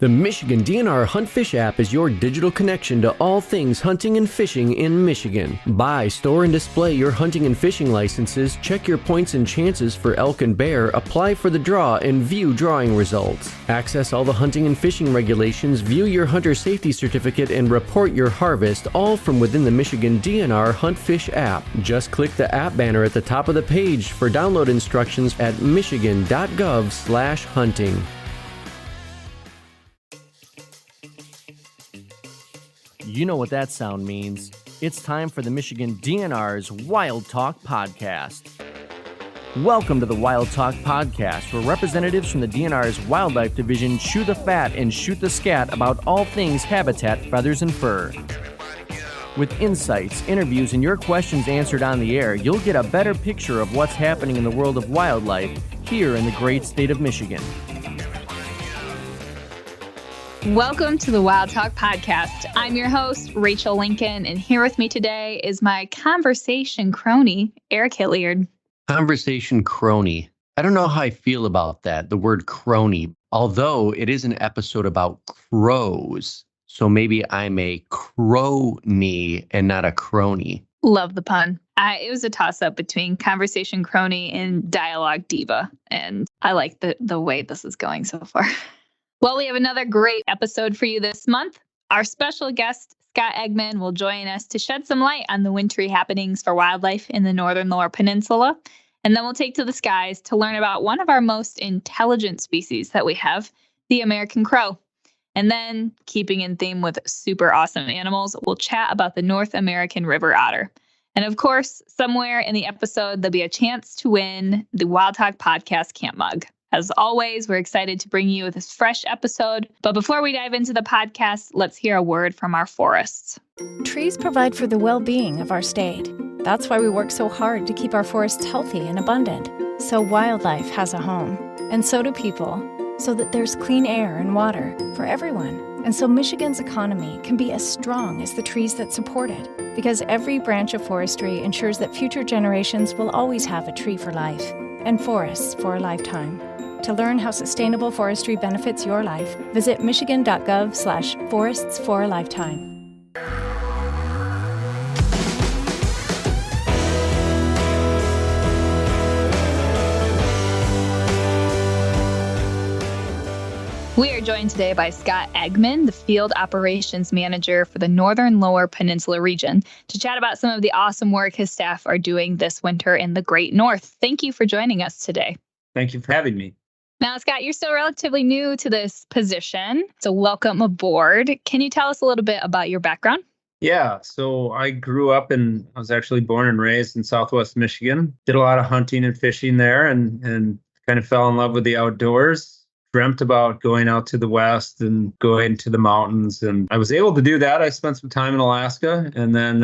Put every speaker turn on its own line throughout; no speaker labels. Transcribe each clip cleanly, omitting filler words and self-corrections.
The Michigan DNR Hunt Fish app is your digital connection to all things hunting and fishing in Michigan. Buy, store, and display your hunting and fishing licenses, check your points and chances for elk and bear, apply for the draw, and view drawing results. Access all the hunting and fishing regulations, view your hunter safety certificate, and report your harvest, all from within the Michigan DNR Hunt Fish app. Just click the app banner at the top of the page for download instructions at michigan.gov/hunting. You know what that sound means. It's time for the Michigan DNR's Wildtalk Podcast. Welcome to the Wildtalk Podcast, where representatives from the DNR's Wildlife Division chew the fat and shoot the scat about all things habitat, feathers, and fur. With insights, interviews, and your questions answered on the air, you'll get a better picture of what's happening in the world of wildlife here in the great state of Michigan.
Welcome to the Wildtalk Podcast. I'm your host, Rachel Lincoln, and here with me today is my conversation crony, Eric Hilliard.
Conversation crony. I don't know how I feel about that, the word crony, although it is an episode about crows. So maybe I'm a crony and not a crony. Love
the pun. It was a toss-up between conversation crony and dialogue diva, and I like the way this is going so far. Well, we have another great episode for you this month. Our special guest, Scott Eggeman, will join us to shed some light on the wintry happenings for wildlife in the Northern Lower Peninsula. And then we'll take to the skies to learn about one of our most intelligent species that we have, the American crow. And then, keeping in theme with super awesome animals, we'll chat about the North American river otter. And of course, somewhere in the episode, there'll be a chance to win the Wildtalk Podcast Camp Mug. As always, we're excited to bring you this fresh episode. But before we dive into the podcast, let's hear a word from our forests.
Trees provide for the well-being of our state. That's why we work so hard to keep our forests healthy and abundant, so wildlife has a home. And so do people, so that there's clean air and water for everyone. And so Michigan's economy can be as strong as the trees that support it, because every branch of forestry ensures that future generations will always have a tree for life and forests for a lifetime. To learn how sustainable forestry benefits your life, visit michigan.gov/forests for a lifetime.
We are joined today by Scott Eggeman, the Field Operations Manager for the Northern Lower Peninsula region, to chat about some of the awesome work his staff are doing this winter in the Great North. Thank you for joining us today.
Thank you for having me.
Now, Scott, you're still relatively new to this position, so welcome aboard. Can you tell us a little bit about your background?
Yeah, so I was actually born and raised in Southwest Michigan. Did a lot of hunting and fishing there and kind of fell in love with the outdoors. Dreamt about going out to the West and going to the mountains. And I was able to do that. I spent some time in Alaska and then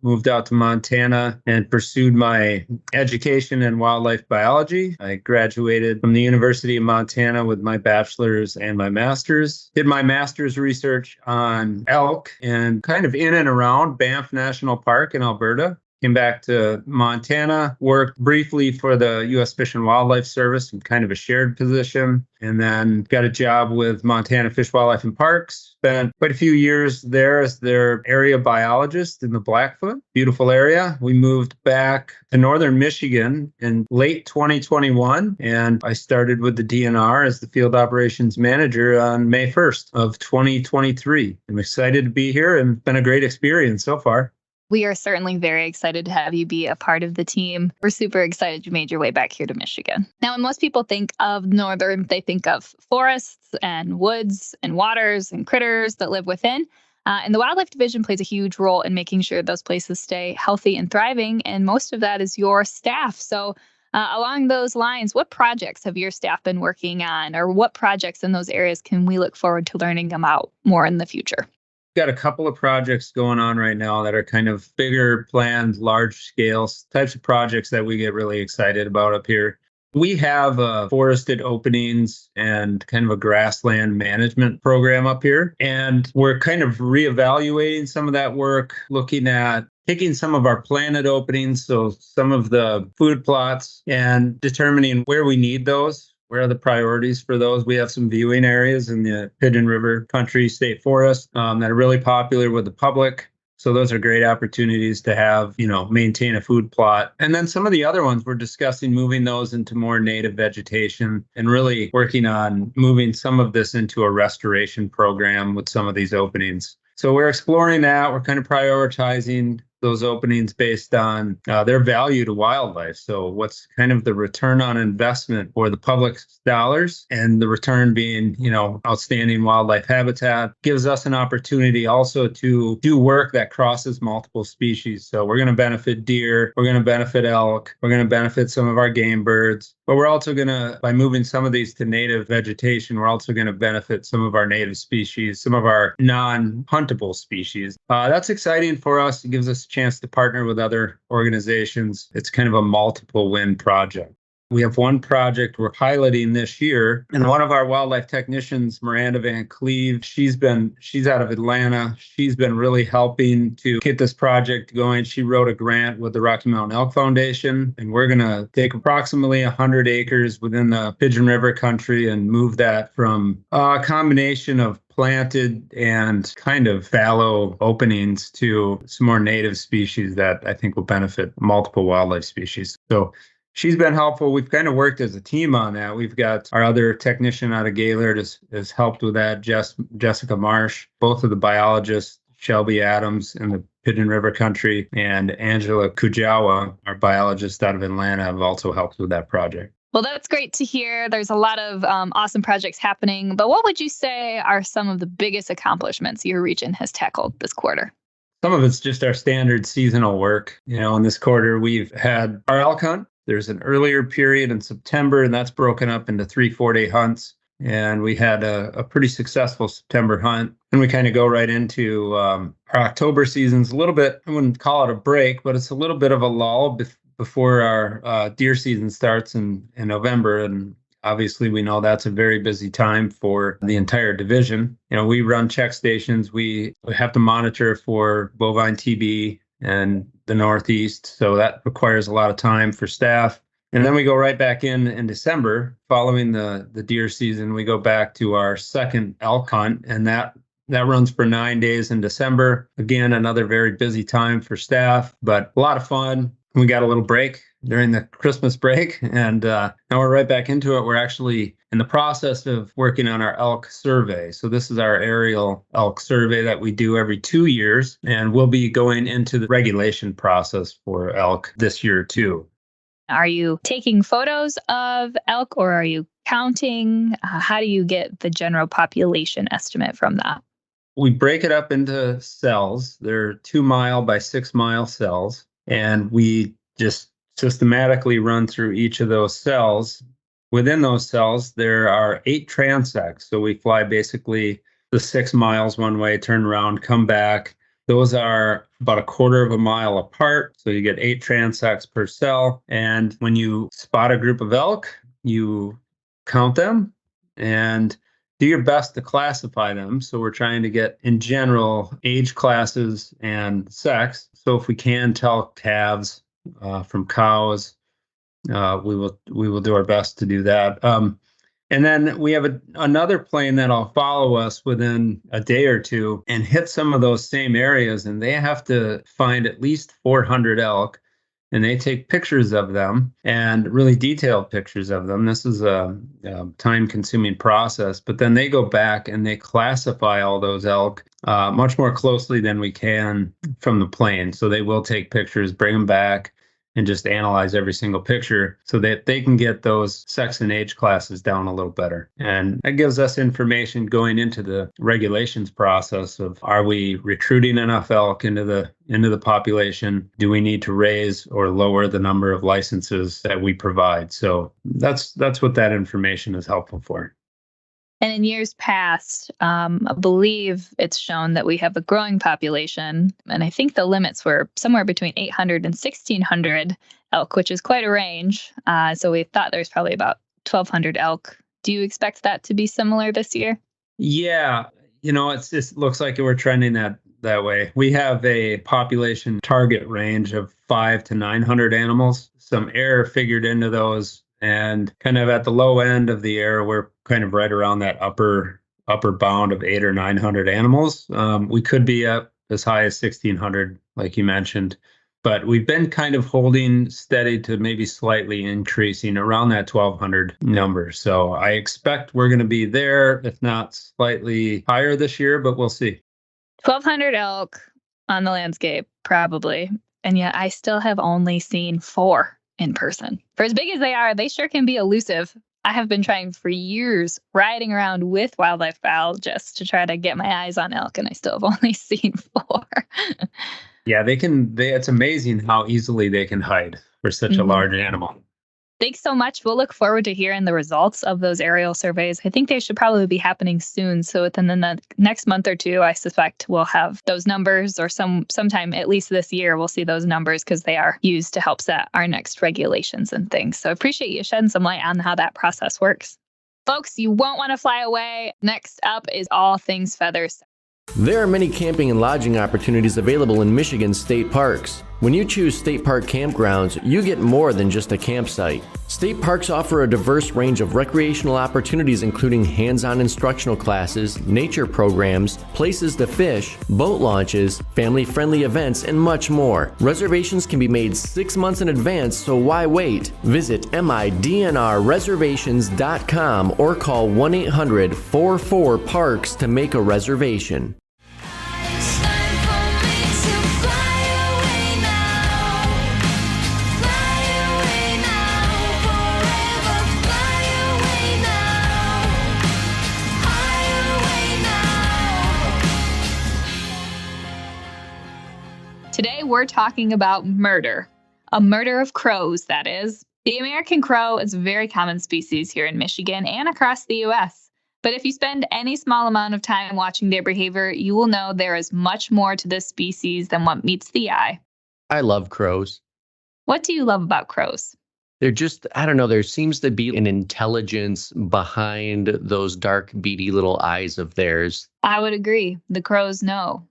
moved out to Montana and pursued my education in wildlife biology. I graduated from the University of Montana with my bachelor's and my master's. Did my master's research on elk and kind of in and around Banff National Park in Alberta. Came back to Montana, worked briefly for the U.S. Fish and Wildlife Service in kind of a shared position, and then got a job with Montana Fish, Wildlife, and Parks. Spent quite a few years there as their area biologist in the Blackfoot. Beautiful area. We moved back to northern Michigan in late 2021, and I started with the DNR as the Field Operations Manager on May 1st of 2023. I'm excited to be here, and it's been a great experience so far.
We are certainly very excited to have you be a part of the team. We're super excited you made your way back here to Michigan. Now, when most people think of Northern, they think of forests and woods and waters and critters that live within. And the Wildlife Division plays a huge role in making sure those places stay healthy and thriving. And most of that is your staff. So along those lines, what projects have your staff been working on, or what projects in those areas can we look forward to learning about more in the future?
Got a couple of projects going on right now that are kind of bigger, planned, large scale types of projects that we get really excited about up here. We have forested openings and kind of a grassland management program up here. And we're kind of reevaluating some of that work, looking at taking some of our planted openings, so some of the food plots, and determining where we need those Where are the priorities for those? We have some viewing areas in the Pigeon River Country State Forest that are really popular with the public. So those are great opportunities to have, maintain a food plot. And then some of the other ones, we're discussing moving those into more native vegetation and really working on moving some of this into a restoration program with some of these openings. So we're exploring that. We're kind of prioritizing those openings based on their value to wildlife. So what's kind of the return on investment for the public's dollars, and the return being, outstanding wildlife habitat, gives us an opportunity also to do work that crosses multiple species. So we're going to benefit deer, we're going to benefit elk, we're going to benefit some of our game birds, but we're also going to, by moving some of these to native vegetation, we're also going to benefit some of our native species, some of our non-huntable species. That's exciting for us. It gives us a chance to partner with other organizations. It's kind of a multiple win project. We have one project we're piloting this year, and one of our wildlife technicians, Miranda Van Cleve, she's out of Atlanta. She's been really helping to get this project going. She wrote a grant with the Rocky Mountain Elk Foundation, and we're going to take approximately 100 acres within the Pigeon River Country and move that from a combination of planted and kind of fallow openings to some more native species that I think will benefit multiple wildlife species. So she's been helpful. We've kind of worked as a team on that. We've got our other technician out of Gaylord has helped with that, Jessica Marsh, both of the biologists, Shelby Adams in the Pigeon River Country, and Angela Kujawa, our biologist out of Atlanta, have also helped with that project.
Well, that's great to hear. There's a lot of awesome projects happening. But what would you say are some of the biggest accomplishments your region has tackled this quarter?
Some of it's just our standard seasonal work. In this quarter, we've had our elk hunt. There's an earlier period in September, and that's broken up into 3 4-day hunts. And we had a pretty successful September hunt. And we kind of go right into our October season's a little bit, I wouldn't call it a break, but it's a little bit of a lull before our deer season starts in November. And obviously, we know that's a very busy time for the entire division. We run check stations. We have to monitor for bovine TB and the Northeast. So that requires a lot of time for staff. And then we go right back in December. Following the deer season, we go back to our second elk hunt, and that runs for 9 days in December. Again, another very busy time for staff, but a lot of fun. We got a little break during the Christmas break, and now we're right back into it. We're actually in the process of working on our elk survey. So this is our aerial elk survey that we do every 2 years, and we'll be going into the regulation process for elk this year too.
Are you taking photos of elk, or are you counting? How do you get the general population estimate from that?
We break it up into cells. They're 2 mile by 6 mile cells. And we just systematically run through each of those cells. Within those cells, there are 8 transects. So we fly basically the 6 miles one way, turn around, come back. Those are about 1/4 mile apart. So you get 8 transects per cell. And when you spot a group of elk, you count them and do your best to classify them. So we're trying to get, in general, age classes and sex. So if we can tell calves from cows, we will do our best to do that. And then we have another plane that'll follow us within a day or two and hit some of those same areas. And they have to find at least 400 elk. And they take pictures of them, and really detailed pictures of them. This is a time-consuming process, but then they go back and they classify all those elk much more closely than we can from the plane. So they will take pictures, bring them back, and just analyze every single picture so that they can get those sex and age classes down a little better. And that gives us information going into the regulations process of, are we recruiting enough elk into the population? Do we need to raise or lower the number of licenses that we provide? So that's what that information is helpful for.
And in years past, I believe it's shown that we have a growing population. And I think the limits were somewhere between 800 and 1,600 elk, which is quite a range. So we thought there's probably about 1,200 elk. Do you expect that to be similar this year?
Yeah. It looks like we're trending that way. We have a population target range of 500 to 900 animals. Some error figured into those, And kind of at the low end of the area, we're kind of right around that upper bound of 800 or 900 animals. We could be up as high as 1,600, like you mentioned. But we've been kind of holding steady to maybe slightly increasing around that 1,200 number. So I expect we're going to be there, if not slightly higher this year, but we'll see.
1,200 elk on the landscape, probably. And yet I still have only seen 4 in person. For as big as they sure can be elusive. I have been trying for years riding around with wildlife biologists to try to get my eyes on elk, and I still have only seen 4.
Yeah, it's amazing how easily they can hide for such a large animal.
Thanks so much. We'll look forward to hearing the results of those aerial surveys. I think they should probably be happening soon. So within the next month or two, I suspect we'll have those numbers, or sometime at least this year, we'll see those numbers because they are used to help set our next regulations and things. So I appreciate you shedding some light on how that process works. Folks, you won't want to fly away. Next up is all things feathers.
There are many camping and lodging opportunities available in Michigan's state parks. When you choose state park campgrounds, you get more than just a campsite. State parks offer a diverse range of recreational opportunities, including hands-on instructional classes, nature programs, places to fish, boat launches, family-friendly events, and much more. Reservations can be made 6 months in advance, so why wait? Visit midnrreservations.com or call 1-800-44-PARKS to make a reservation.
Today, we're talking about murder. A murder of crows, that is. The American crow is a very common species here in Michigan and across the U.S. But if you spend any small amount of time watching their behavior, you will know there is much more to this species than what meets the eye.
I love crows.
What do you love about crows?
They're just, I don't know, there seems to be an intelligence behind those dark, beady little eyes of theirs.
I would agree. The crows know.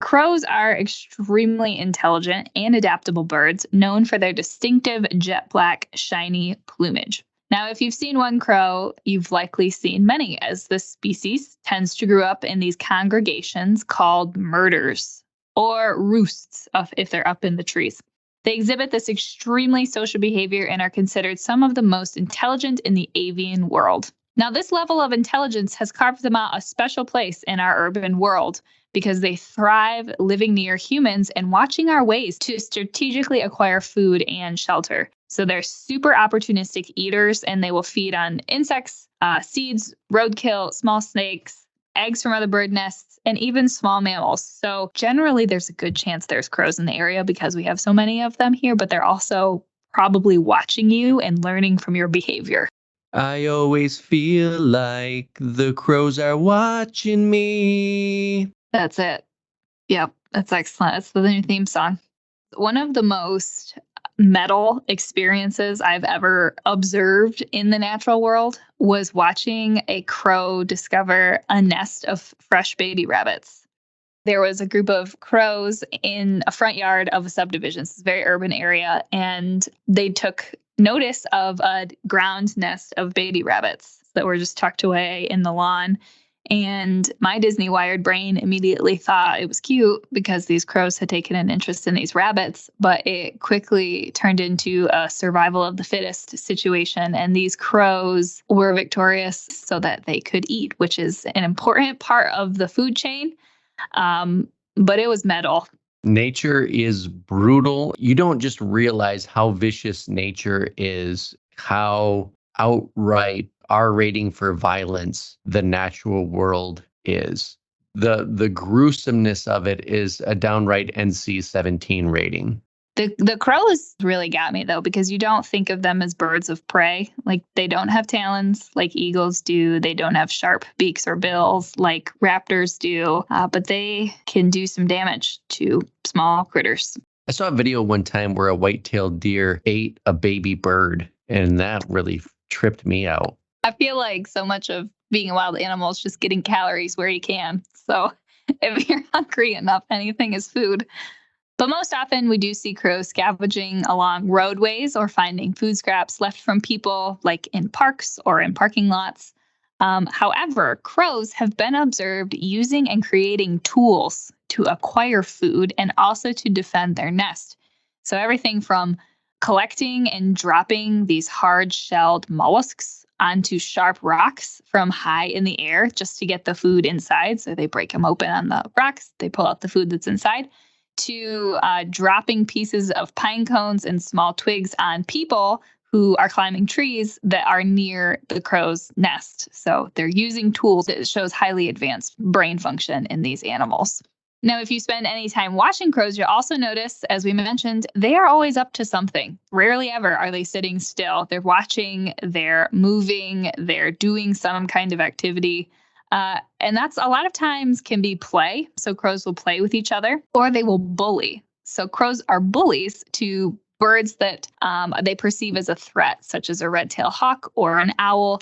Crows are extremely intelligent and adaptable birds, known for their distinctive jet black, shiny plumage. Now, if you've seen one crow, you've likely seen many, as this species tends to grow up in these congregations called murders, or roosts if they're up in the trees. They exhibit this extremely social behavior and are considered some of the most intelligent in the avian world. Now, this level of intelligence has carved them out a special place in our urban world, because they thrive living near humans and watching our ways to strategically acquire food and shelter. So they're super opportunistic eaters, and they will feed on insects, seeds, roadkill, small snakes, eggs from other bird nests, and even small mammals. So generally, there's a good chance there's crows in the area because we have so many of them here, but they're also probably watching you and learning from your behavior.
I always feel like the crows are watching me.
That's it. Yep, that's excellent. That's the new theme song. One of the most metal experiences I've ever observed in the natural world was watching a crow discover a nest of fresh baby rabbits. There was a group of crows in a front yard of a subdivision. It's a very urban area, and they took notice of a ground nest of baby rabbits that were just tucked away in the lawn. And my Disney wired brain immediately thought it was cute because these crows had taken an interest in these rabbits, but it quickly turned into a survival of the fittest situation. And these crows were victorious so that they could eat, which is an important part of the food chain. But it was metal.
Nature is brutal. You don't just realize how vicious nature is, how outright our rating for violence the natural world is. The gruesomeness of it is a downright NC-17 rating.
The crows really got me, though, because you don't think of them as birds of prey. Like, they don't have talons like eagles do. They don't have sharp beaks or bills like raptors do, but they can do some damage to small critters.
I saw a video one time where a white-tailed deer ate a baby bird, and that really tripped me out.
I feel like so much of being a wild animal is just getting calories where you can. So if you're hungry enough, anything is food. But most often we do see crows scavenging along roadways or finding food scraps left from people, like in parks or in parking lots. However, crows have been observed using and creating tools to acquire food and also to defend their nest. So everything from collecting and dropping these hard-shelled mollusks onto sharp rocks from high in the air just to get the food inside. So they break them open on the rocks, they pull out the food that's inside, to dropping pieces of pine cones and small twigs on people who are climbing trees that are near the crow's nest. So they're using tools that shows highly advanced brain function in these animals. Now, if you spend any time watching crows, you'll also notice, as we mentioned, they are always up to something. Rarely ever are they sitting still. They're watching, they're moving, they're doing some kind of activity. And that's a lot of times can be play. So crows will play with each other, or they will bully. So crows are bullies to birds that they perceive as a threat, such as a red-tailed hawk or an owl.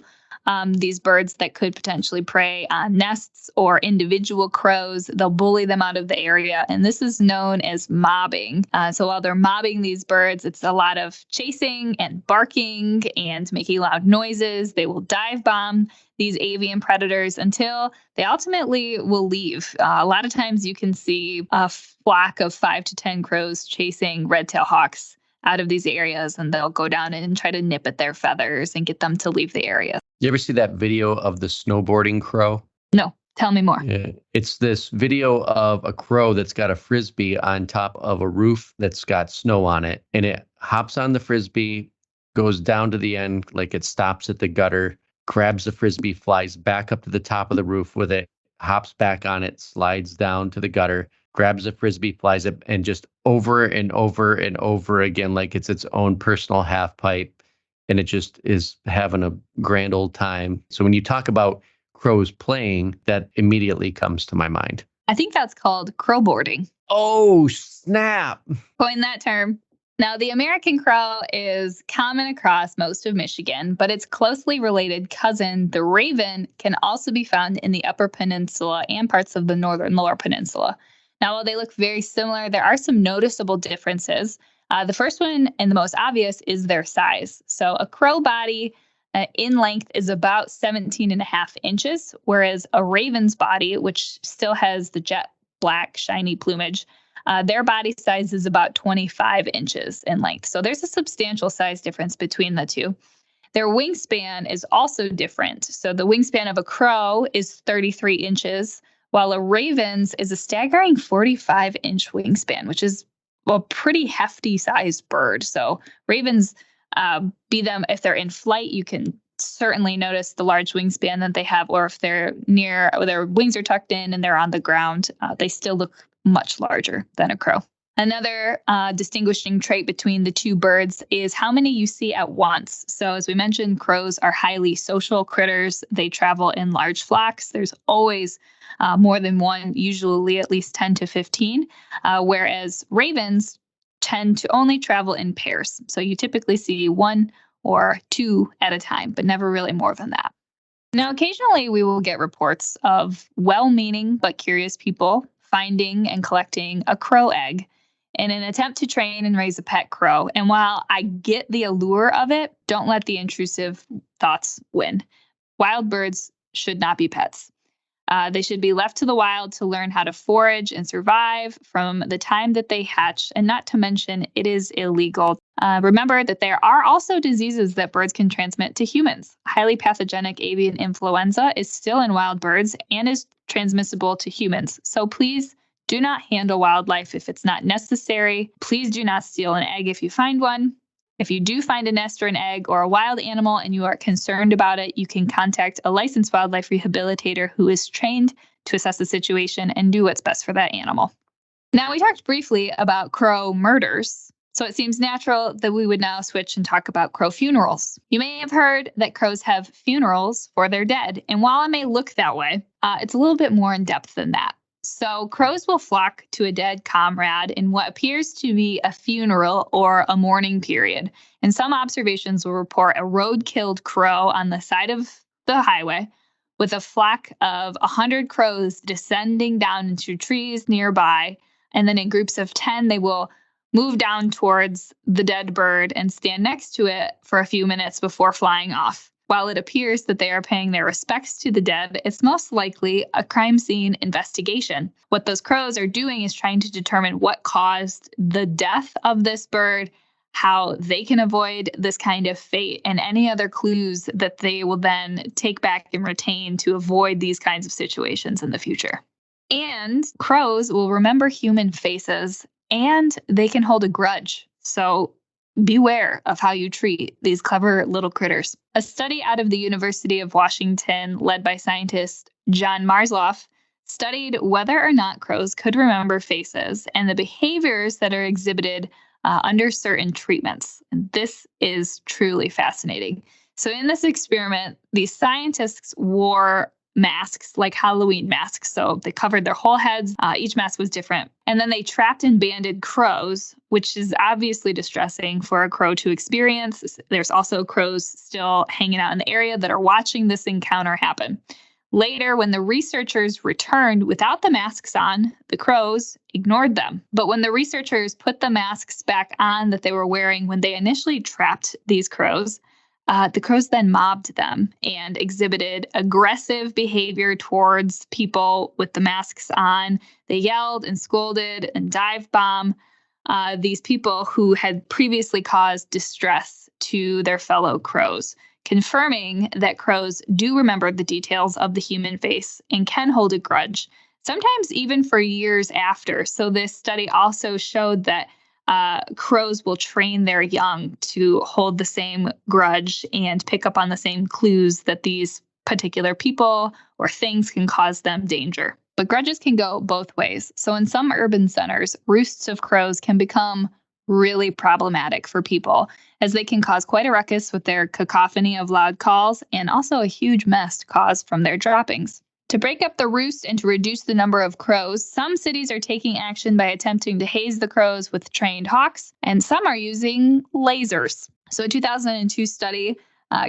These birds that could potentially prey on nests or individual crows, they'll bully them out of the area. And this is known as mobbing. So while they're mobbing these birds, it's a lot of chasing and barking and making loud noises. They will dive bomb these avian predators until they ultimately will leave. A lot of times you can see a flock of 5 to 10 crows chasing red-tailed hawks out of these areas, and they'll go down and try to nip at their feathers and get them to leave the area.
You ever see that video of the snowboarding crow?
No, tell me more.
Yeah. It's this video of a crow that's got a frisbee on top of a roof that's got snow on it, and it hops on the frisbee, goes down to the end, like it stops at the gutter, grabs the frisbee, flies back up to the top of the roof with it, hops back on it, slides down to the gutter, grabs a frisbee, flies it, and just over and over and over again, like it's its own personal half pipe. And it just is having a grand old time. So when you talk about crows playing, that immediately comes to my mind.
I think that's called crowboarding.
Oh, snap.
Coin that term. Now, the American crow is common across most of Michigan, but its closely related cousin, the raven, can also be found in the Upper Peninsula and parts of the Northern Lower Peninsula. Now, while they look very similar, there are some noticeable differences. The first one and the most obvious is their size. So a crow body in length is about 17.5 inches, whereas a raven's body, which still has the jet black, shiny plumage, their body size is about 25 inches in length. So there's a substantial size difference between the two. Their wingspan is also different. So the wingspan of a crow is 33 inches, while a raven's is a staggering 45-inch wingspan, which is a pretty hefty sized bird. So ravens, be them if they're in flight, you can certainly notice the large wingspan that they have, or if they're near, or their wings are tucked in and they're on the ground, they still look much larger than a crow. Another distinguishing trait between the two birds is how many you see at once. So as we mentioned, crows are highly social critters. They travel in large flocks. There's always more than one, usually at least 10 to 15, whereas ravens tend to only travel in pairs. So you typically see 1 or 2 at a time, but never really more than that. Now, occasionally we will get reports of well-meaning but curious people finding and collecting a crow egg in an attempt to train and raise a pet crow. And while I get the allure of it, don't let the intrusive thoughts win. Wild birds should not be pets. They should be left to the wild to learn how to forage and survive from the time that they hatch, and not to mention it is illegal. Remember that there are also diseases that birds can transmit to humans. Highly pathogenic avian influenza is still in wild birds and is transmissible to humans. So please do not handle wildlife if it's not necessary. Please do not steal an egg if you find one. If you do find a nest or an egg or a wild animal and you are concerned about it, you can contact a licensed wildlife rehabilitator who is trained to assess the situation and do what's best for that animal. Now, we talked briefly about crow murders, so it seems natural that we would now switch and talk about crow funerals. You may have heard that crows have funerals for their dead, and while it may look that way, it's a little bit more in depth than that. So crows will flock to a dead comrade in what appears to be a funeral or a mourning period. And some observations will report a road-killed crow on the side of the highway with a flock of 100 crows descending down into trees nearby And then in groups of 10, they will move down towards the dead bird and stand next to it for a few minutes before flying off. While it appears that they are paying their respects to the dead, it's most likely a crime scene investigation. What those crows are doing is trying to determine what caused the death of this bird, how they can avoid this kind of fate, and any other clues that they will then take back and retain to avoid these kinds of situations in the future. And crows will remember human faces, and they can hold a grudge. So beware of how you treat these clever little critters. A study out of the University of Washington, led by scientist John Marsloff, studied whether or not crows could remember faces and the behaviors that are exhibited under certain treatments. And this is truly fascinating. So in this experiment, these scientists wore masks, like Halloween masks. So they covered their whole heads. Each mask was different. And then they trapped and banded crows, which is obviously distressing for a crow to experience. There's also crows still hanging out in the area that are watching this encounter happen. Later, when the researchers returned without the masks on, the crows ignored them. But when the researchers put the masks back on that they were wearing when they initially trapped these crows, the crows then mobbed them and exhibited aggressive behavior towards people with the masks on. They yelled and scolded and dive bombed these people who had previously caused distress to their fellow crows, confirming that crows do remember the details of the human face and can hold a grudge, sometimes even for years after. So this study also showed that crows will train their young to hold the same grudge and pick up on the same clues that these particular people or things can cause them danger. But grudges can go both ways. So in some urban centers, roosts of crows can become really problematic for people, as they can cause quite a ruckus with their cacophony of loud calls and also a huge mess caused from their droppings. To break up the roost and to reduce the number of crows, some cities are taking action by attempting to haze the crows with trained hawks, and some are using lasers. So a 2002 study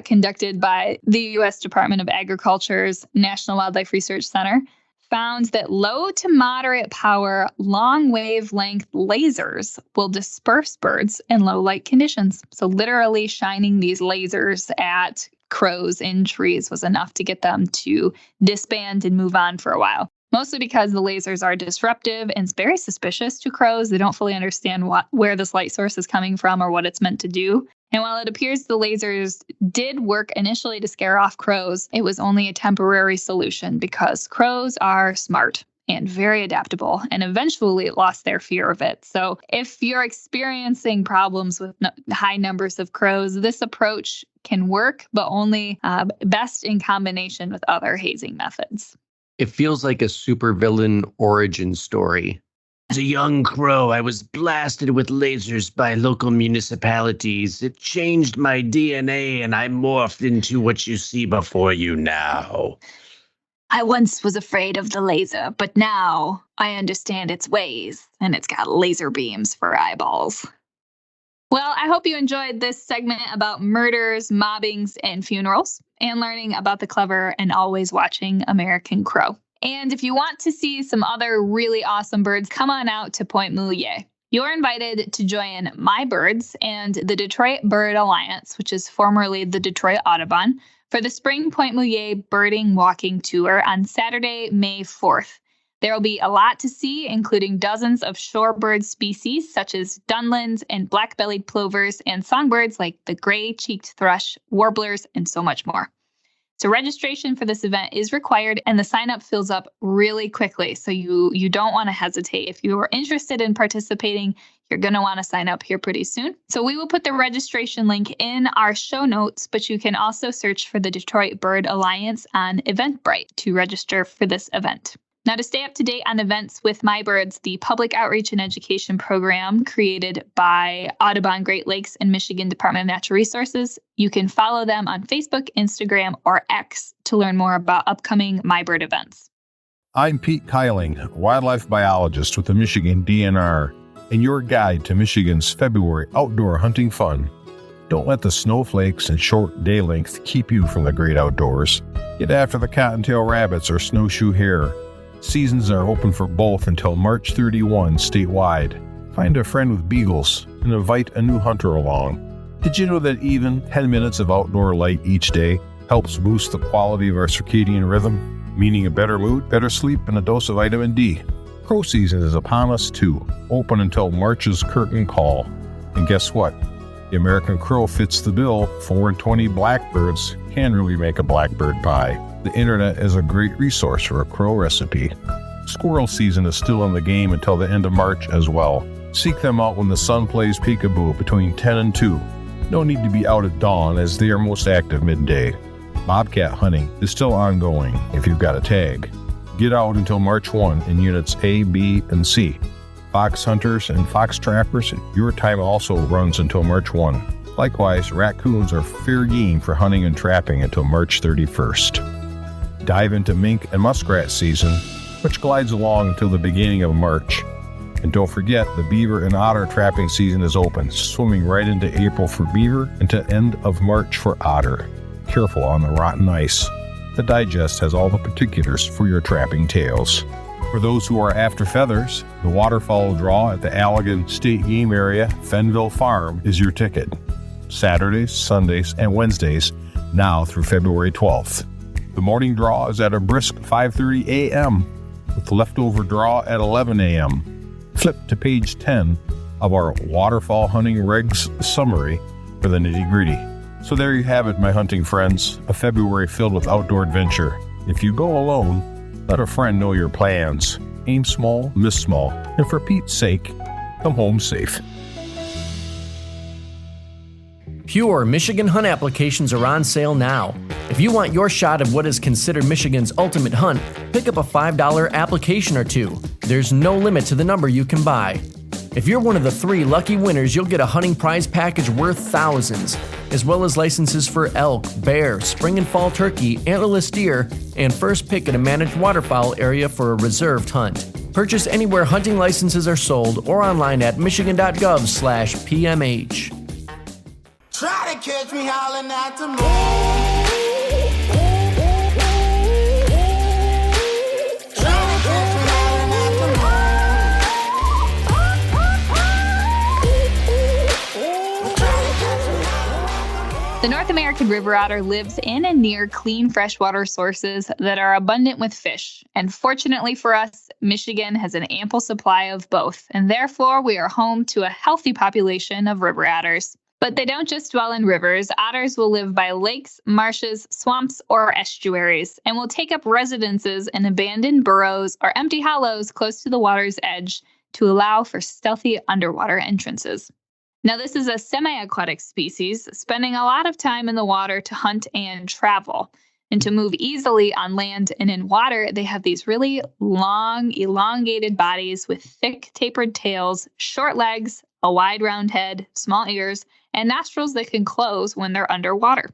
conducted by the U.S. Department of Agriculture's National Wildlife Research Center found that low to moderate power, long wavelength lasers will disperse birds in low light conditions. So literally shining these lasers at crows in trees was enough to get them to disband and move on for a while. Mostly because the lasers are disruptive and very suspicious to crows. They don't fully understand where this light source is coming from or what it's meant to do. And while it appears the lasers did work initially to scare off crows, it was only a temporary solution because crows are smart and very adaptable and eventually lost their fear of it. So if you're experiencing problems with high numbers of crows, this approach can work, but only best in combination with other hazing methods.
It feels like a supervillain origin story. As a young crow, I was blasted with lasers by local municipalities. It changed my DNA, and I morphed into what you see before you now.
I once was afraid of the laser, but now I understand its ways, and it's got laser beams for eyeballs. Well, I hope you enjoyed this segment about murders, mobbings, and funerals, and learning about the clever and always watching American crow. And if you want to see some other really awesome birds, come on out to Point Mouillet. You're invited to join my birds and the Detroit Bird Alliance, which is formerly the Detroit Audubon, for the Spring Point Mouillet Birding Walking Tour on Saturday, May 4th. There will be a lot to see, including dozens of shorebird species such as dunlins and black-bellied plovers and songbirds like the gray-cheeked thrush, warblers, and so much more. So registration for this event is required, and the sign-up fills up really quickly, so you don't want to hesitate. If you are interested in participating, you're going to want to sign up here pretty soon. So we will put the registration link in our show notes, but you can also search for the Detroit Bird Alliance on Eventbrite to register for this event. Now, to stay up to date on events with My Birds, the public outreach and education program created by Audubon Great Lakes and Michigan Department of Natural Resources, you can follow them on Facebook, Instagram, or X to learn more about upcoming My Bird events.
I'm Pete Kailing, wildlife biologist with the Michigan DNR, and your guide to Michigan's February outdoor hunting fun. Don't let the snowflakes and short day length keep you from the great outdoors. Get after the cottontail rabbits or snowshoe hare. Seasons are open for both until March 31 statewide. Find a friend with beagles and invite a new hunter along. Did you know that even 10 minutes of outdoor light each day helps boost the quality of our circadian rhythm, meaning a better mood, better sleep, and a dose of vitamin D? Crow season is upon us too, open until March's curtain call. And guess what? The American crow fits the bill. 4 and 20 blackbirds can really make a blackbird pie. The internet is a great resource for a crow recipe. Squirrel season is still in the game until the end of March as well. Seek them out when the sun plays peekaboo between 10 and 2. No need to be out at dawn as they are most active midday. Bobcat hunting is still ongoing if you've got a tag. Get out until March 1 in units A, B, and C. Fox hunters and fox trappers, your time also runs until March 1. Likewise, raccoons are fair game for hunting and trapping until March 31st. Dive into mink and muskrat season, which glides along until the beginning of March. And don't forget, the beaver and otter trapping season is open, swimming right into April for beaver and to end of March for otter. Careful on the rotten ice. The digest has all the particulars for your trapping tales. For those who are after feathers, the waterfowl draw at the Allegan State Game Area, Fenville Farm, is your ticket. Saturdays, Sundays, and Wednesdays, now through February 12th. The morning draw is at a brisk 5:30 a.m., with the leftover draw at 11 a.m. Flip to page 10 of our waterfowl hunting regs summary for the nitty-gritty. So there you have it, my hunting friends, a February filled with outdoor adventure. If you go alone, let a friend know your plans. Aim small, miss small, and for Pete's sake, come home safe.
Pure Michigan hunt applications are on sale now. If you want your shot of what is considered Michigan's ultimate hunt, pick up a $5 application or two. There's no limit to the number you can buy. If you're one of the 3 lucky winners, you'll get a hunting prize package worth thousands, as well as licenses for elk, bear, spring and fall turkey, antlerless deer, and first pick at a managed waterfowl area for a reserved hunt. Purchase anywhere hunting licenses are sold or online at michigan.gov/PMH.
Try to catch me howling at the moon.
The North American river otter lives in and near clean freshwater sources that are abundant with fish. And fortunately for us, Michigan has an ample supply of both, and therefore we are home to a healthy population of river otters. But they don't just dwell in rivers. Otters will live by lakes, marshes, swamps, or estuaries, and will take up residences in abandoned burrows or empty hollows close to the water's edge to allow for stealthy underwater entrances. Now, this is a semi-aquatic species, spending a lot of time in the water to hunt and travel. And to move easily on land and in water, they have these really long, elongated bodies with thick, tapered tails, short legs, a wide round head, small ears, and nostrils that can close when they're underwater.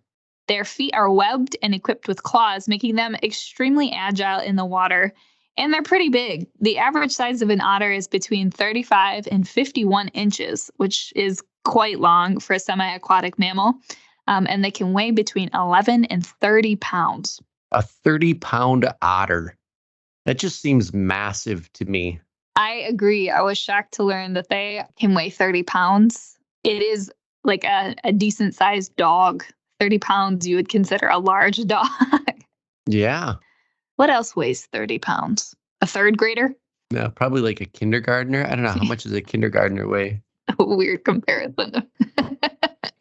Their feet are webbed and equipped with claws, making them extremely agile in the water. And they're pretty big. The average size of an otter is between 35 and 51 inches, which is quite long for a semi-aquatic mammal. And they can weigh between 11 and 30 pounds.
A 30-pound otter. That just seems massive to me.
I agree. I was shocked to learn that they can weigh 30 pounds. It is like a decent-sized dog. 30 pounds you would consider a large dog.
Yeah.
What else weighs 30 pounds? A third grader?
No, probably like a kindergartner. I don't know. How much does a kindergartner weigh?
A weird comparison.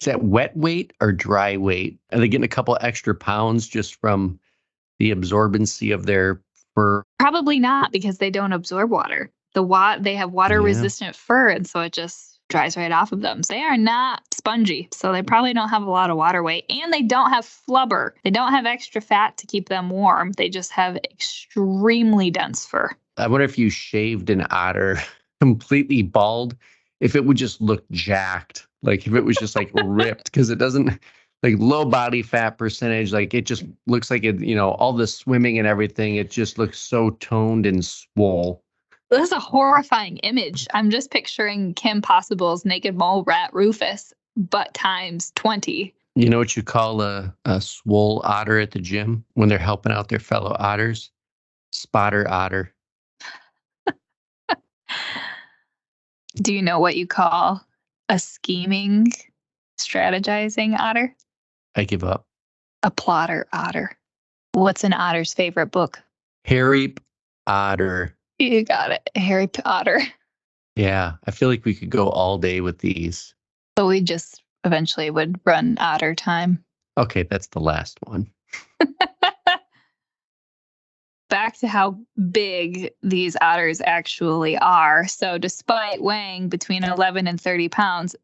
Is that wet weight or dry weight? Are they getting a couple extra pounds just from the absorbency of their fur?
Probably not, because they don't absorb water. They have water-resistant fur, and so it just dries right off of them. So they are not spongy, so they probably don't have a lot of water weight. And they don't have flubber. They don't have extra fat to keep them warm. They just have extremely dense fur.
I wonder if you shaved an otter completely bald, if it would just look jacked. Like if it was just like ripped, because it doesn't, like low body fat percentage, like it just looks like it, all the swimming and everything, it just looks so toned and swole.
This is a horrifying image. I'm just picturing Kim Possible's naked mole rat Rufus, but times 20.
You know what you call a swole otter at the gym when they're helping out their fellow otters? Spotter otter.
Do you know what you call a scheming, strategizing otter?
I give up.
A plotter otter. What's an otter's favorite book?
Harry Otter.
You got it. Harry Potter.
Yeah, I feel like we could go all day with these.
But we just eventually would run otter time.
Okay, that's the last one.
Back to how big these otters actually are. So despite weighing between 11 and 30 pounds,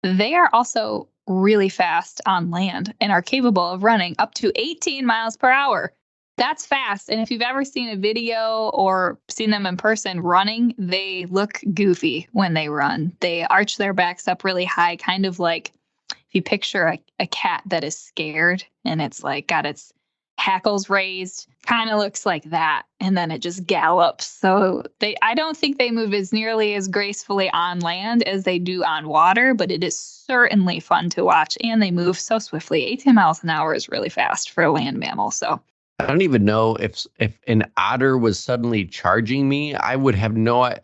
they are also really fast on land and are capable of running up to 18 miles per hour. That's fast. And if you've ever seen a video or seen them in person running, they look goofy when they run. They arch their backs up really high, kind of like if you picture a cat that is scared and it's like got its hackles raised, kind of looks like that. And then it just gallops. So I don't think they move as nearly as gracefully on land as they do on water, but it is certainly fun to watch. And they move so swiftly. 18 miles an hour is really fast for a land mammal. So
I don't even know if an otter was suddenly charging me, I would have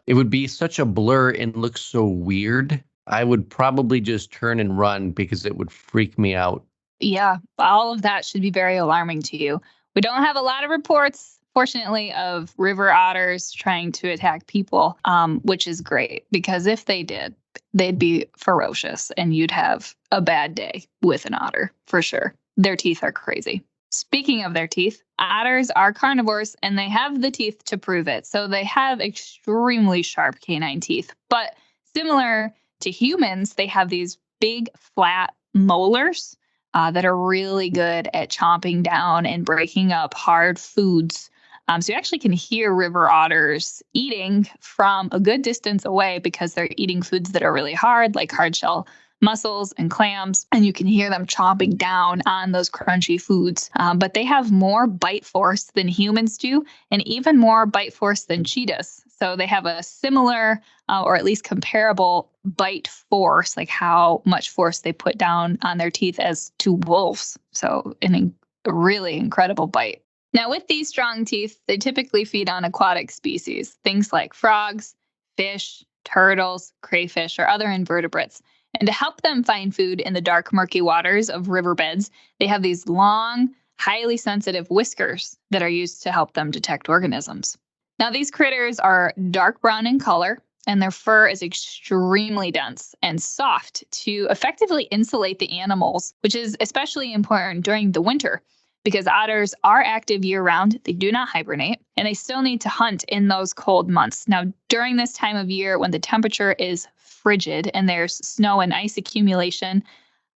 it would be such a blur and look so weird. I would probably just turn and run because it would freak me out.
Yeah, all of that should be very alarming to you. We don't have a lot of reports, fortunately, of river otters trying to attack people, which is great because if they did, they'd be ferocious and you'd have a bad day with an otter for sure. Their teeth are crazy. Speaking of their teeth, otters are carnivores and they have the teeth to prove it. So they have extremely sharp canine teeth. But similar to humans, they have these big flat molars that are really good at chomping down and breaking up hard foods. So you actually can hear river otters eating from a good distance away because they're eating foods that are really hard, like hard shell mussels and clams, and you can hear them chomping down on those crunchy foods. But they have more bite force than humans do, and even more bite force than cheetahs. So they have a similar, or at least comparable bite force, like how much force they put down on their teeth as to wolves. So a really incredible bite. Now, with these strong teeth, they typically feed on aquatic species, things like frogs, fish, turtles, crayfish, or other invertebrates. And to help them find food in the dark, murky waters of riverbeds, they have these long, highly sensitive whiskers that are used to help them detect organisms. Now, these critters are dark brown in color, and their fur is extremely dense and soft to effectively insulate the animals, which is especially important during the winter because otters are active year-round. They do not hibernate, and they still need to hunt in those cold months. Now, during this time of year when the temperature is frigid and there's snow and ice accumulation,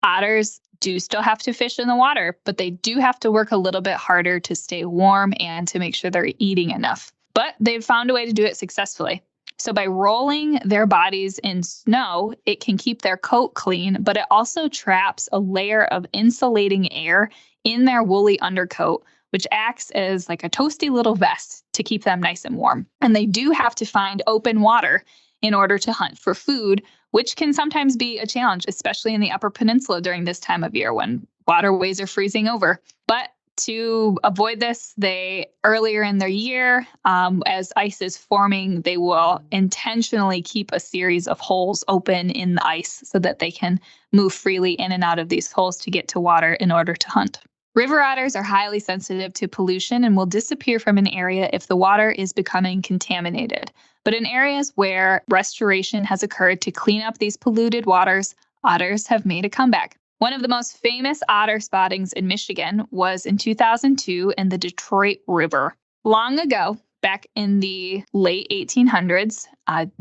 otters do still have to fish in the water, but they do have to work a little bit harder to stay warm and to make sure they're eating enough. But they've found a way to do it successfully. So by rolling their bodies in snow, it can keep their coat clean, but it also traps a layer of insulating air in their woolly undercoat, which acts as like a toasty little vest to keep them nice and warm. And they do have to find open water in order to hunt for food, which can sometimes be a challenge, especially in the Upper Peninsula during this time of year when waterways are freezing over. But to avoid this, earlier in their year, as ice is forming, they will intentionally keep a series of holes open in the ice so that they can move freely in and out of these holes to get to water in order to hunt. River otters are highly sensitive to pollution and will disappear from an area if the water is becoming contaminated. But in areas where restoration has occurred to clean up these polluted waters, otters have made a comeback. One of the most famous otter spottings in Michigan was in 2002 in the Detroit River. Long ago, back in the late 1800s,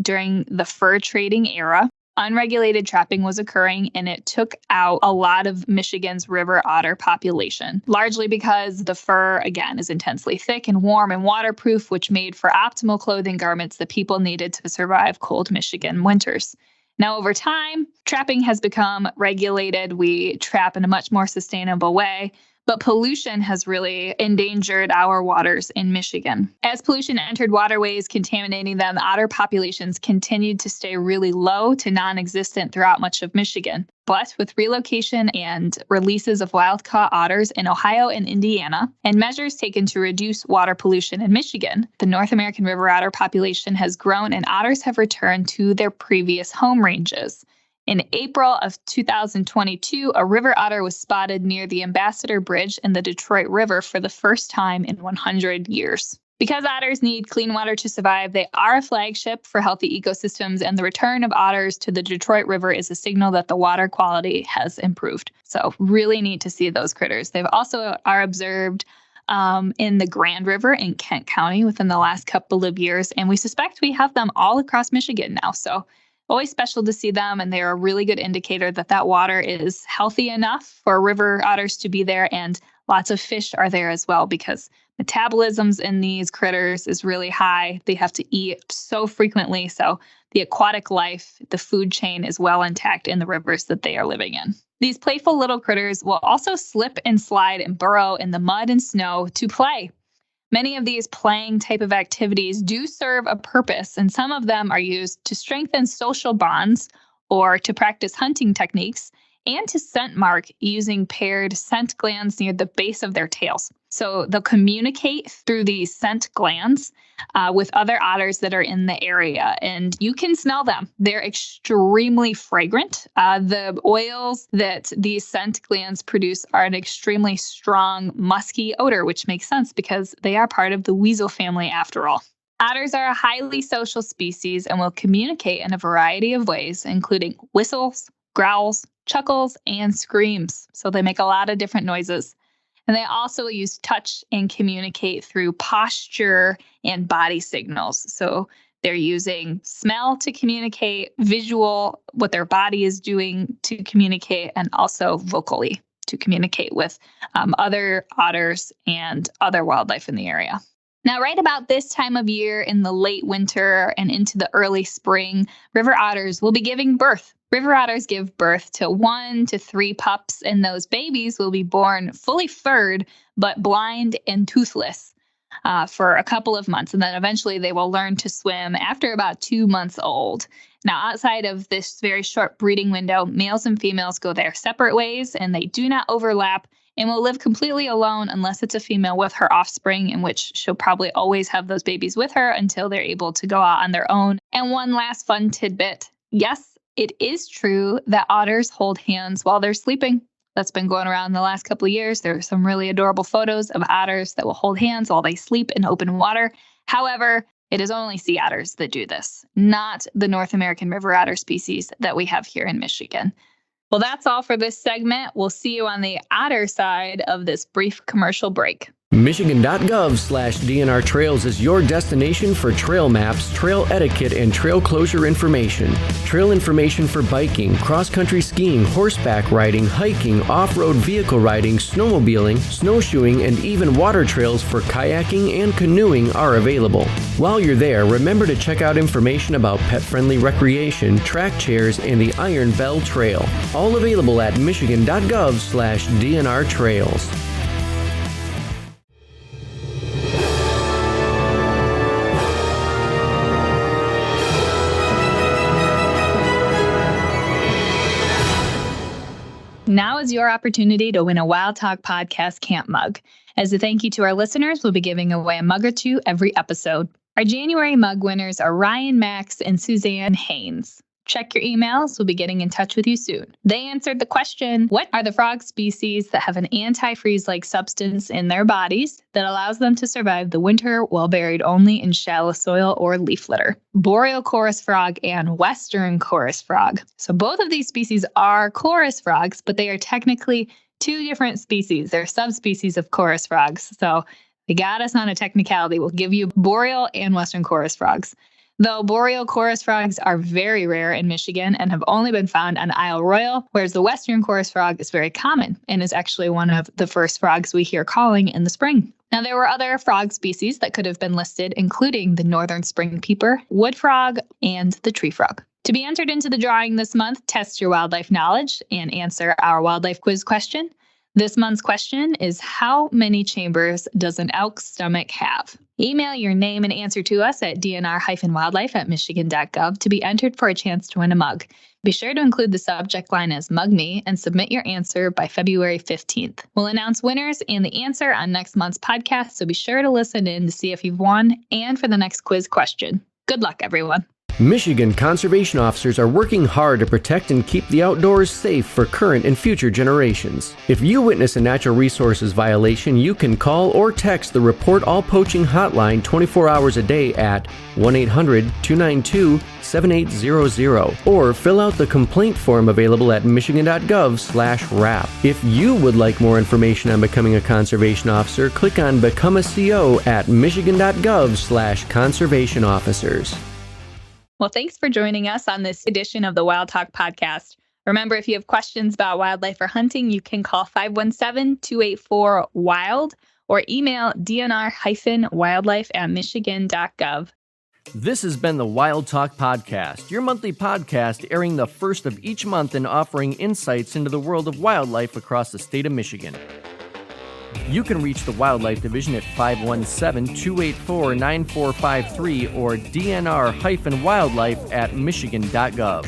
during the fur trading era, unregulated trapping was occurring and it took out a lot of Michigan's river otter population, largely because the fur, again, is intensely thick and warm and waterproof, which made for optimal clothing garments that people needed to survive cold Michigan winters. Now, over time, trapping has become regulated. We trap in a much more sustainable way, But pollution has really endangered our waters in Michigan. As pollution entered waterways, contaminating them, the otter populations continued to stay really low to non-existent throughout much of Michigan. But with relocation and releases of wild-caught otters in Ohio and Indiana, and measures taken to reduce water pollution in Michigan, the North American river otter population has grown and otters have returned to their previous home ranges. In April of 2022, a river otter was spotted near the Ambassador Bridge in the Detroit River for the first time in 100 years. Because otters need clean water to survive, they are a flagship for healthy ecosystems, and the return of otters to the Detroit River is a signal that the water quality has improved. So really neat to see those critters. They've also are observed in the Grand River in Kent County within the last couple of years, and we suspect we have them all across Michigan now. So always special to see them, and they're a really good indicator that that water is healthy enough for river otters to be there, and lots of fish are there as well because metabolisms in these critters is really high. They have to eat so frequently, so the aquatic life, the food chain is well intact in the rivers that they are living in. These playful little critters will also slip and slide and burrow in the mud and snow to play. Many of these playing type of activities do serve a purpose, and some of them are used to strengthen social bonds or to practice hunting techniques and to scent mark using paired scent glands near the base of their tails. So they'll communicate through these scent glands with other otters that are in the area, and you can smell them. They're extremely fragrant. The oils that these scent glands produce are an extremely strong, musky odor, which makes sense because they are part of the weasel family after all. Otters are a highly social species and will communicate in a variety of ways, including whistles, growls, chuckles, and screams. So they make a lot of different noises. And they also use touch and communicate through posture and body signals. So they're using smell to communicate, visual, what their body is doing to communicate, and also vocally to communicate with other otters and other wildlife in the area. Now, right about this time of year in the late winter and into the early spring, river otters will be giving birth. River otters give birth to 1 to 3 pups, and those babies will be born fully furred, but blind and toothless for a couple of months. And then eventually they will learn to swim after about 2 months old. Now, outside of this very short breeding window, males and females go their separate ways, and they do not overlap and will live completely alone unless it's a female with her offspring, in which she'll probably always have those babies with her until they're able to go out on their own. And one last fun tidbit. Yes, it is true that otters hold hands while they're sleeping. That's been going around the last couple of years. There are some really adorable photos of otters that will hold hands while they sleep in open water. However, it is only sea otters that do this, not the North American river otter species that we have here in Michigan. Well, that's all for this segment. We'll see you on the otter side of this brief commercial break.
Michigan.gov/DNR Trails is your destination for trail maps, trail etiquette, and trail closure information. Trail information for biking, cross-country skiing, horseback riding, hiking, off-road vehicle riding, snowmobiling, snowshoeing, and even water trails for kayaking and canoeing are available. While you're there, remember to check out information about pet-friendly recreation, track chairs, and the Iron Bell Trail. All available at Michigan.gov/DNR Trails.
Now is your opportunity to win a Wildtalk Podcast camp mug. As a thank you to our listeners, we'll be giving away a mug or two every episode. Our January mug winners are Ryan Max and Suzanne Haynes. Check your emails. We'll be getting in touch with you soon. They answered the question, what are the frog species that have an antifreeze-like substance in their bodies that allows them to survive the winter while buried only in shallow soil or leaf litter? Boreal chorus frog and western chorus frog. So both of these species are chorus frogs, but they are technically 2 different species. They're subspecies of chorus frogs. So they got us on a technicality. We'll give you boreal and western chorus frogs. Though boreal chorus frogs are very rare in Michigan and have only been found on Isle Royal, whereas the western chorus frog is very common and is actually one of the first frogs we hear calling in the spring. Now, there were other frog species that could have been listed, including the northern spring peeper, wood frog, and the tree frog. To be entered into the drawing this month, test your wildlife knowledge and answer our wildlife quiz question. This month's question is, how many chambers does an elk's stomach have? Email your name and answer to us at dnr-wildlife@michigan.gov to be entered for a chance to win a mug. Be sure to include the subject line as Mug Me and submit your answer by February 15th. We'll announce winners and the answer on next month's podcast, so be sure to listen in to see if you've won and for the next quiz question. Good luck, everyone.
Michigan conservation officers are working hard to protect and keep the outdoors safe for current and future generations. If you witness a natural resources violation, you can call or text the Report All Poaching hotline 24 hours a day at 1-800-292-7800 or fill out the complaint form available at michigan.gov/RAP. If you would like more information on becoming a conservation officer, click on Become a CO at michigan.gov/conservation officers.
Well, thanks for joining us on this edition of the Wildtalk Podcast. Remember, if you have questions about wildlife or hunting, you can call 517-284-WILD or email dnr-wildlife@michigan.gov.
This has been the Wildtalk Podcast, your monthly podcast airing the first of each month and offering insights into the world of wildlife across the state of Michigan. You can reach the Wildlife Division at 517-284-9453 or dnr-wildlife@michigan.gov.